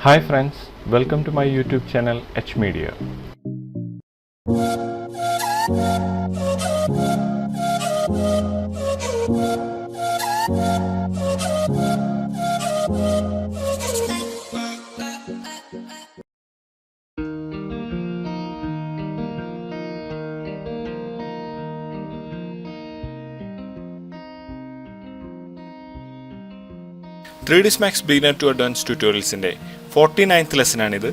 Hi friends, welcome to my YouTube channel H Media. Max Beginner to Advanced Tutorialsന്റെ 49th ലെസനാണിത്.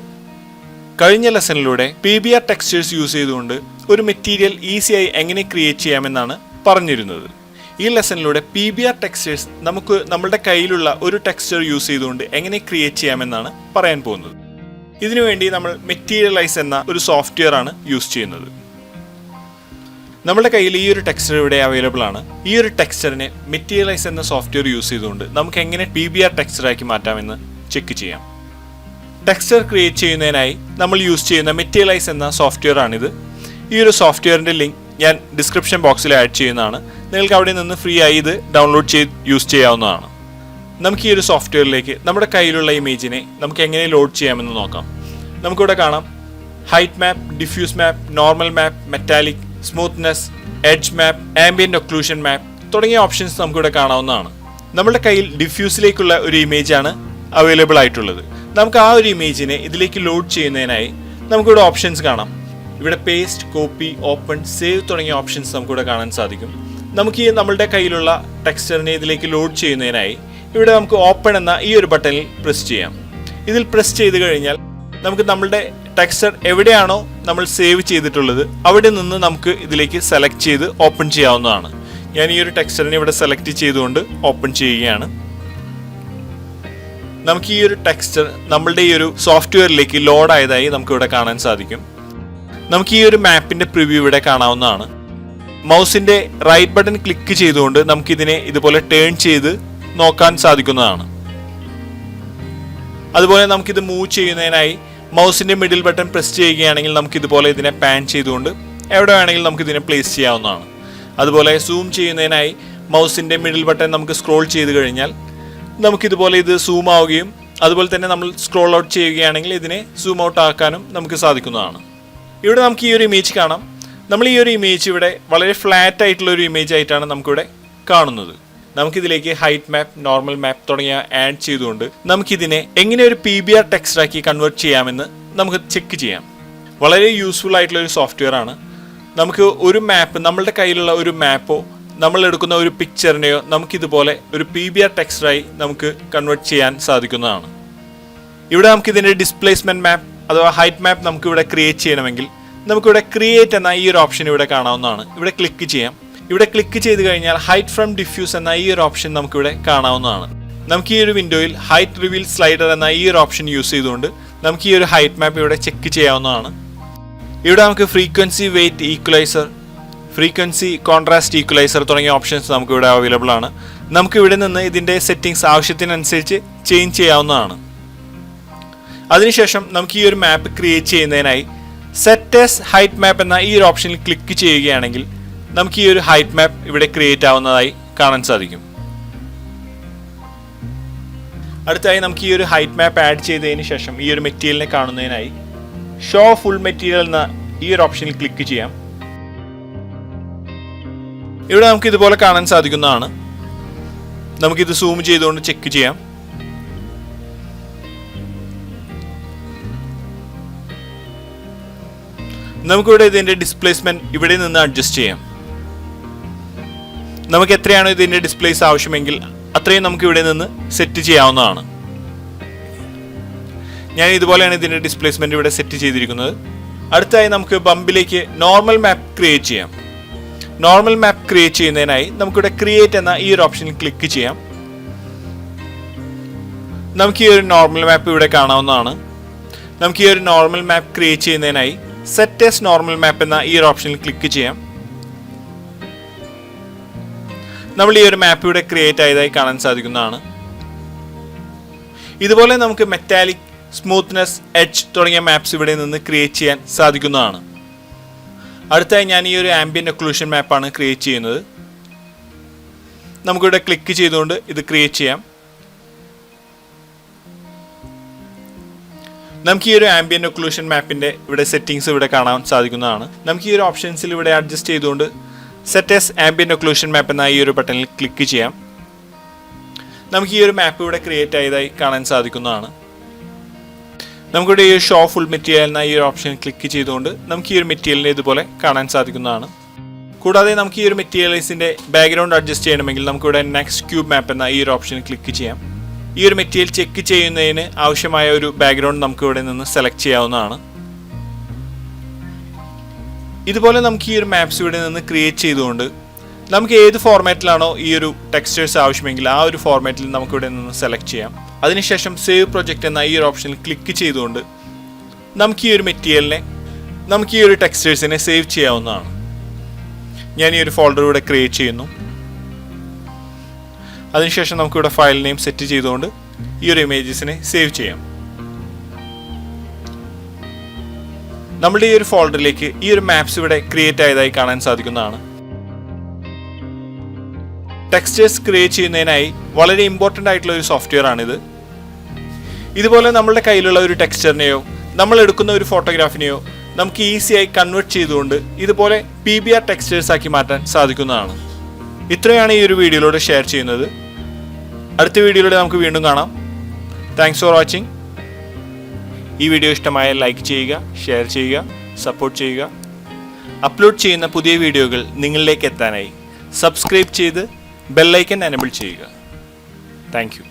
കഴിഞ്ഞ ലെസണിലൂടെ PBR textures use ചെയ്തുകൊണ്ട് ഒരു material ഈസിയായി എങ്ങനെ create ചെയ്യാമെന്നാണ് പറഞ്ഞിരുന്നത്. ഈ ലെസണിലൂടെ PBR ടെക്സ്ചേഴ്സ് നമുക്ക് നമ്മുടെ കയ്യിലുള്ള ഒരു ടെക്സ്ചർ യൂസ് ചെയ്തുകൊണ്ട് എങ്ങനെ ക്രിയേറ്റ് ചെയ്യാമെന്നാണ് പറയാൻ പോകുന്നത്. ഇതിനുവേണ്ടി നമ്മൾ മെറ്റീരിയലൈസ് എന്ന ഒരു സോഫ്റ്റ്വെയർ ആണ് യൂസ് ചെയ്യുന്നത്. നമ്മുടെ കയ്യിൽ ഈ ഒരു ടെക്സ്ചർ ഇവിടെ അവൈലബിൾ ആണ്. ഈ ഒരു ടെക്സ്ചറിനെ മെറ്റീരിയലൈസ് എന്ന സോഫ്റ്റ്വെയർ യൂസ് ചെയ്തുകൊണ്ട് നമുക്ക് എങ്ങനെ PBR ടെക്സ്ചറാക്കി മാറ്റാമെന്ന് ചെക്ക് ചെയ്യാം. ടെക്സ്ചർ ക്രിയേറ്റ് ചെയ്യുന്നതിനായി നമ്മൾ യൂസ് ചെയ്യുന്ന മെറ്റീരിയലൈസ് എന്ന സോഫ്റ്റ്വെയർ ആണിത്. ഈ ഒരു സോഫ്റ്റ്വെയറിൻ്റെ ലിങ്ക് ഞാൻ ഡിസ്ക്രിപ്ഷൻ ബോക്സിൽ ആഡ് ചെയ്യുന്നതാണ്. നിങ്ങൾക്ക് അവിടെ നിന്ന് ഫ്രീ ആയി ഇത് ഡൗൺലോഡ് ചെയ്ത് യൂസ് ചെയ്യാവുന്നതാണ്. നമുക്ക് ഈ ഒരു സോഫ്റ്റ്വെയറിലേക്ക് നമ്മുടെ കയ്യിലുള്ള ഇമേജിനെ നമുക്ക് എങ്ങനെ ലോഡ് ചെയ്യാമെന്ന് നോക്കാം. നമുക്കിവിടെ കാണാം ഹൈറ്റ് മാപ്പ്, ഡിഫ്യൂസ് മാപ്പ്, നോർമൽ മാപ്പ്, മെറ്റാലിക്, സ്മൂത്ത്നെസ്, എഡ്ജ് മാപ്പ്, ആംബിയന്റ് ഒക്ലൂഷൻ മാപ്പ് തുടങ്ങിയ ഓപ്ഷൻസ് നമുക്കിവിടെ കാണാവുന്നതാണ്. നമ്മുടെ കയ്യിൽ ഡിഫ്യൂസിലേക്കുള്ള ഒരു ഇമേജാണ് അവൈലബിൾ ആയിട്ടുള്ളത്. നമുക്ക് ആ ഒരു ഇമേജിനെ ഇതിലേക്ക് ലോഡ് ചെയ്യുന്നതിനായി നമുക്കിവിടെ ഓപ്ഷൻസ് കാണാം. ഇവിടെ പേസ്റ്റ്, കോപ്പി, ഓപ്പൺ, സേവ് തുടങ്ങിയ ഓപ്ഷൻസ് നമുക്കിവിടെ കാണാൻ സാധിക്കും. നമുക്ക് ഈ നമ്മളുടെ കയ്യിലുള്ള ടെക്സ്ചറിനെ ഇതിലേക്ക് ലോഡ് ചെയ്യുന്നതിനായി ഇവിടെ നമുക്ക് ഓപ്പൺ എന്ന ഈ ഒരു ബട്ടണിൽ പ്രസ് ചെയ്യാം. ഇതിൽ പ്രസ് ചെയ്ത് കഴിഞ്ഞാൽ നമുക്ക് നമ്മളുടെ ടെക്സ്ചർ എവിടെയാണോ നമ്മൾ സേവ് ചെയ്തിട്ടുള്ളത് അവിടെ നിന്ന് നമുക്ക് ഇതിലേക്ക് സെലക്ട് ചെയ്ത് ഓപ്പൺ ചെയ്യാവുന്നതാണ്. ഞാൻ ഈ ഒരു ടെക്സ്ചറിനെ ഇവിടെ സെലക്ട് ചെയ്തുകൊണ്ട് ഓപ്പൺ ചെയ്യുകയാണ്. നമുക്ക് ഈ ഒരു ടെക്സ്ചർ നമ്മളുടെ ഈ ഒരു സോഫ്റ്റ്വെയറിലേക്ക് ലോഡ് ആയതായി നമുക്ക് ഇവിടെ കാണാൻ സാധിക്കും. നമുക്ക് ഈ ഒരു മാപ്പിന്റെ പ്രിവ്യൂ ഇവിടെ കാണാവുന്നതാണ്. മൗസിന്റെ റൈറ്റ് ബട്ടൺ ക്ലിക്ക് ചെയ്തുകൊണ്ട് നമുക്കിതിനെ ഇതുപോലെ ടേൺ ചെയ്ത് നോക്കാൻ സാധിക്കുന്നതാണ്. അതുപോലെ നമുക്കിത് മൂവ് ചെയ്യുന്നതിനായി മൗസിന്റെ മിഡിൽ ബട്ടൺ പ്രസ് ചെയ്യുകയാണെങ്കിൽ നമുക്കിതുപോലെ ഇതിനെ പാൻ ചെയ്തുകൊണ്ട് എവിടെ വേണമെങ്കിലും നമുക്കിതിനെ പ്ലേസ് ചെയ്യാവുന്നതാണ്. അതുപോലെ സൂം ചെയ്യുന്നതിനായി മൗസിന്റെ മിഡിൽ ബട്ടൺ നമുക്ക് സ്ക്രോൾ ചെയ്ത് കഴിഞ്ഞാൽ നമുക്കിതുപോലെ ഇത് സൂം ആവുകയും അതുപോലെ തന്നെ നമ്മൾ സ്ക്രോൾ ഔട്ട് ചെയ്യുകയാണെങ്കിൽ ഇതിനെ സൂം ഔട്ട് ആക്കാനും നമുക്ക് സാധിക്കുന്നതാണ്. ഇവിടെ നമുക്ക് ഈ ഒരു ഇമേജ് കാണാം. നമ്മൾ ഈ ഒരു ഇമേജ് ഇവിടെ വളരെ ഫ്ലാറ്റ് ആയിട്ടുള്ള ഒരു ഇമേജ് ആയിട്ടാണ് നമുക്കിവിടെ കാണുന്നത്. നമുക്കിതിലേക്ക് ഹൈറ്റ് മാപ്പ്, നോർമൽ മാപ്പ് തുടങ്ങിയ ആഡ് ചെയ്തുകൊണ്ട് നമുക്കിതിനെ എങ്ങനെ ഒരു PBR ടെക്സ്റ്റാക്കി കൺവേർട്ട് ചെയ്യാമെന്ന് നമുക്ക് ചെക്ക് ചെയ്യാം. വളരെ യൂസ്ഫുൾ ആയിട്ടുള്ള ഒരു സോഫ്റ്റ്വെയർ ആണ്. നമുക്ക് ഒരു മാപ്പ്, നമ്മളുടെ കയ്യിലുള്ള ഒരു മാപ്പോ നമ്മൾ എടുക്കുന്ന ഒരു പിക്ചറിനെയോ നമുക്കിതുപോലെ ഒരു PBR ടെക്സ്റ്റായി നമുക്ക് കൺവേർട്ട് ചെയ്യാൻ സാധിക്കുന്നതാണ്. ഇവിടെ നമുക്കിതിൻ്റെ ഡിസ്പ്ലേസ്മെൻറ്റ് മാപ്പ് അഥവാ ഹൈറ്റ് മാപ്പ് നമുക്കിവിടെ ക്രിയേറ്റ് ചെയ്യണമെങ്കിൽ നമുക്കിവിടെ ക്രിയേറ്റ് എന്ന ഈ ഒരു ഓപ്ഷൻ ഇവിടെ കാണാവുന്നതാണ്. ഇവിടെ ക്ലിക്ക് ചെയ്യാം. ഇവിടെ ക്ലിക്ക് ചെയ്ത് കഴിഞ്ഞാൽ ഹൈറ്റ് ഫ്രം ഡിഫ്യൂസ് എന്ന ഈ ഒരു ഓപ്ഷൻ നമുക്കിവിടെ കാണാവുന്നതാണ്. നമുക്ക് ഈ ഒരു വിൻഡോയിൽ ഹൈറ്റ് റിവീൽ സ്ലൈഡർ എന്ന ഈ ഒരു ഓപ്ഷൻ യൂസ് ചെയ്തുകൊണ്ട് നമുക്ക് ഈ ഒരു ഹൈറ്റ് മാപ്പ് ഇവിടെ ചെക്ക് ചെയ്യാവുന്നതാണ്. ഇവിടെ നമുക്ക് frequency, weight, equalizer, frequency, contrast, equalizer തുടങ്ങിയ ഓപ്ഷൻസ് നമുക്കിവിടെ അവൈലബിൾ ആണ്. നമുക്ക് ഇവിടെ നിന്ന് ഇതിൻ്റെ സെറ്റിംഗ്സ് ആവശ്യത്തിനനുസരിച്ച് ചേഞ്ച് ചെയ്യാവുന്നതാണ്. അതിനുശേഷം നമുക്ക് ഈ ഒരു മാപ്പ് ക്രിയേറ്റ് ചെയ്യുന്നതിനായി സെറ്റ് ആസ് ഹൈറ്റ് മാപ്പ് എന്ന ഈ ഒരു ഓപ്ഷനിൽ ക്ലിക്ക് ചെയ്യുകയാണെങ്കിൽ നമുക്ക് ഈ ഒരു ഹൈറ്റ് മാപ്പ് ഇവിടെ ക്രിയേറ്റ് ആവുന്നതായി കാണാൻ സാധിക്കും. അടുത്തായി നമുക്ക് ഈ ഒരു ഹൈറ്റ് മാപ്പ് ആഡ് ചെയ്തതിന് ശേഷം ഈ ഒരു മെറ്റീരിയലിനെ കാണുന്നതിനായി ഷോ ഫുൾ മെറ്റീരിയൽ എന്ന ഈ ഒരു ഓപ്ഷനിൽ ക്ലിക്ക് ചെയ്യാം. ഇവിടെ നമുക്ക് ഇതുപോലെ കാണാൻ സാധിക്കുന്നതാണ്. നമുക്കിത് സൂം ചെയ്തുകൊണ്ട് ചെക്ക് ചെയ്യാം. നമുക്കിവിടെ ഇതിൻ്റെ ഡിസ്പ്ലേസ്മെന്റ് ഇവിടെ നിന്ന് അഡ്ജസ്റ്റ് ചെയ്യാം. നമുക്ക് എത്രയാണോ ഇതിൻ്റെ ഡിസ്പ്ലേസ് ആവശ്യമെങ്കിൽ അത്രയും നമുക്ക് ഇവിടെ നിന്ന് സെറ്റ് ചെയ്യാവുന്നതാണ്. ഞാൻ ഇതുപോലെയാണ് ഇതിൻ്റെ ഡിസ്പ്ലേസ്മെന്റ് ഇവിടെ സെറ്റ് ചെയ്തിരിക്കുന്നത്. അടുത്തായി നമുക്ക് ബമ്പിലേക്ക് നോർമൽ മാപ്പ് ക്രിയേറ്റ് ചെയ്യാം. നോർമൽ മാപ്പ് ക്രിയേറ്റ് ചെയ്യുന്നതിനായി നമുക്കിവിടെ ക്രിയേറ്റ് എന്ന ഈ ഒരു ഓപ്ഷനിൽ ക്ലിക്ക് ചെയ്യാം. നമുക്ക് ഈ ഒരു നോർമൽ മാപ്പ് ഇവിടെ കാണാവുന്നതാണ്. നമുക്ക് ഈ ഒരു നോർമൽ മാപ്പ് ക്രിയേറ്റ് ചെയ്യുന്നതിനായി സെറ്റ് ആസ് നോർമൽ മാപ്പ് എന്ന ഈ ഒരു ഓപ്ഷനിൽ ക്ലിക്ക് ചെയ്യാം. നമ്മൾ ഈ ഒരു മാപ്പ് ഇവിടെ ക്രിയേറ്റ് ആയതായി കാണാൻ സാധിക്കുന്നതാണ്. ഇതുപോലെ നമുക്ക് മെറ്റാലിക്, സ്മൂത്ത്നെസ്, എഡ്ജ് തുടങ്ങിയ മാപ്സ് ഇവിടെ നിന്ന് ക്രിയേറ്റ് ചെയ്യാൻ സാധിക്കുന്നതാണ്. അടുത്തായി ഞാൻ ഈ ഒരു ആംബിയന്റ് ഒക്ലൂഷൻ മാപ്പാണ് ക്രിയേറ്റ് ചെയ്യുന്നത്. നമുക്കിവിടെ ക്ലിക്ക് ചെയ്തുകൊണ്ട് ഇത് ക്രിയേറ്റ് ചെയ്യാം. നമുക്ക് ഈ ഒരു ആംബിയന്റ് ഒക്ലൂഷൻ മാപ്പിന്റെ ഇവിടെ സെറ്റിംഗ്സ് ഇവിടെ കാണാൻ സാധിക്കുന്നതാണ്. നമുക്ക് ഈ ഒരു ഓപ്ഷൻസിൽ ഇവിടെ അഡ്ജസ്റ്റ് ചെയ്തുകൊണ്ട് സെറ്റ് ആസ് ആംബിയന്റ് ഒക്ലൂഷൻ മാപ്പ് എന്ന ഈ ഒരു ബട്ടണിൽ ക്ലിക്ക് ചെയ്യാം. നമുക്ക് ഈ ഒരു മാപ്പ് ഇവിടെ ക്രിയേറ്റ് ആയതായി കാണാൻ സാധിക്കുന്നതാണ്. നമുക്കിവിടെ ഈ ഷോ ഫുൾ മെറ്റീരിയൽ എന്ന ഈ ഒരു ഓപ്ഷൻ ക്ലിക്ക് ചെയ്തുകൊണ്ട് നമുക്ക് ഈ ഒരു മെറ്റീരിയലിനെ ഇതുപോലെ കാണാൻ സാധിക്കുന്നതാണ്. കൂടാതെ നമുക്ക് ഈ ഒരു മെറ്റീരിയലൈസിന്റെ ബാക്ക്ഗ്രൗണ്ട് അഡ്ജസ്റ്റ് ചെയ്യണമെങ്കിൽ നമുക്കിവിടെ നെക്സ്റ്റ് ക്യൂബ് മാപ്പ് എന്ന ഈ ഒരു ഓപ്ഷൻ ക്ലിക്ക് ചെയ്യാം. ഈ ഒരു മെറ്റീരിയൽ ചെക്ക് ചെയ്യുന്നതിന് ആവശ്യമായ ഒരു ബാക്ക്ഗ്രൗണ്ട് നമുക്ക് ഇവിടെ നിന്ന് സെലക്ട് ചെയ്യാവുന്നതാണ്. ഇതുപോലെ നമുക്ക് ഈ ഒരു മാപ്സ് ഇവിടെ നിന്ന് ക്രിയേറ്റ് ചെയ്തുകൊണ്ട് നമുക്ക് ഏത് ഫോർമാറ്റിലാണോ ഈ ഒരു ടെക്സ്റ്റേഴ്സ് ആവശ്യമെങ്കിൽ ആ ഒരു ഫോർമാറ്റിൽ നമുക്ക് ഇവിടെ നിന്ന് സെലക്ട് ചെയ്യാം. അതിനുശേഷം സേവ് പ്രൊജക്റ്റ് എന്ന ഈ ഒരു ഓപ്ഷനിൽ ക്ലിക്ക് ചെയ്തുകൊണ്ട് നമുക്ക് ഈ ഒരു മെറ്റീരിയലിനെ നമുക്ക് ഈ ഒരു ടെക്സ്റ്റേഴ്സിനെ സേവ് ചെയ്യാവുന്നതാണ്. ഞാൻ ഈ ഒരു ഫോൾഡർ ഇവിടെ ക്രിയേറ്റ് ചെയ്യുന്നു. അതിനുശേഷം നമുക്കിവിടെ ഫയൽ നെയിം സെറ്റ് ചെയ്തുകൊണ്ട് ഈ ഒരു ഇമേജസിനെ സേവ് ചെയ്യാം. നമ്മുടെ ഈ ഒരു ഫോൾഡറിലേക്ക് ഈ ഒരു മാപ്സ് ഇവിടെ ക്രിയേറ്റ് ആയതായി കാണാൻ സാധിക്കുന്നതാണ്. ടെക്സ്റ്റേഴ്സ് ക്രിയേറ്റ് ചെയ്യുന്നതിനായി വളരെ ഇമ്പോർട്ടൻ്റ് ആയിട്ടുള്ള ഒരു സോഫ്റ്റ്വെയർ ആണിത്. ഇതുപോലെ നമ്മുടെ കയ്യിലുള്ള ഒരു ടെക്സ്ചറിനെയോ നമ്മൾ എടുക്കുന്ന ഒരു ഫോട്ടോഗ്രാഫിനെയോ നമുക്ക് ഈസിയായി കൺവേർട്ട് ചെയ്തുകൊണ്ട് ഇതുപോലെ PBR ടെക്സ്റ്റേഴ്സ് ആക്കി മാറ്റാൻ സാധിക്കുന്നതാണ്. ഇത്രയാണ് ഈ ഒരു വീഡിയോയിലൂടെ ഷെയർ ചെയ്യുന്നത്. അടുത്ത വീഡിയോയിലൂടെ നമുക്ക് വീണ്ടും കാണാം. Thanks for watching. ഈ വീഡിയോ ഇഷ്ടമായ ലൈക്ക് ചെയ്യുക, ഷെയർ ചെയ്യുക, സപ്പോർട്ട് ചെയ്യുക. അപ്ലോഡ് ചെയ്യുന്ന പുതിയ വീഡിയോകൾ നിങ്ങളിലേക്ക് എത്താനായി സബ്സ്ക്രൈബ് ചെയ്ത് ബെല്ലൈക്കൻ എനേബിൾ ചെയ്യുക. Thank you.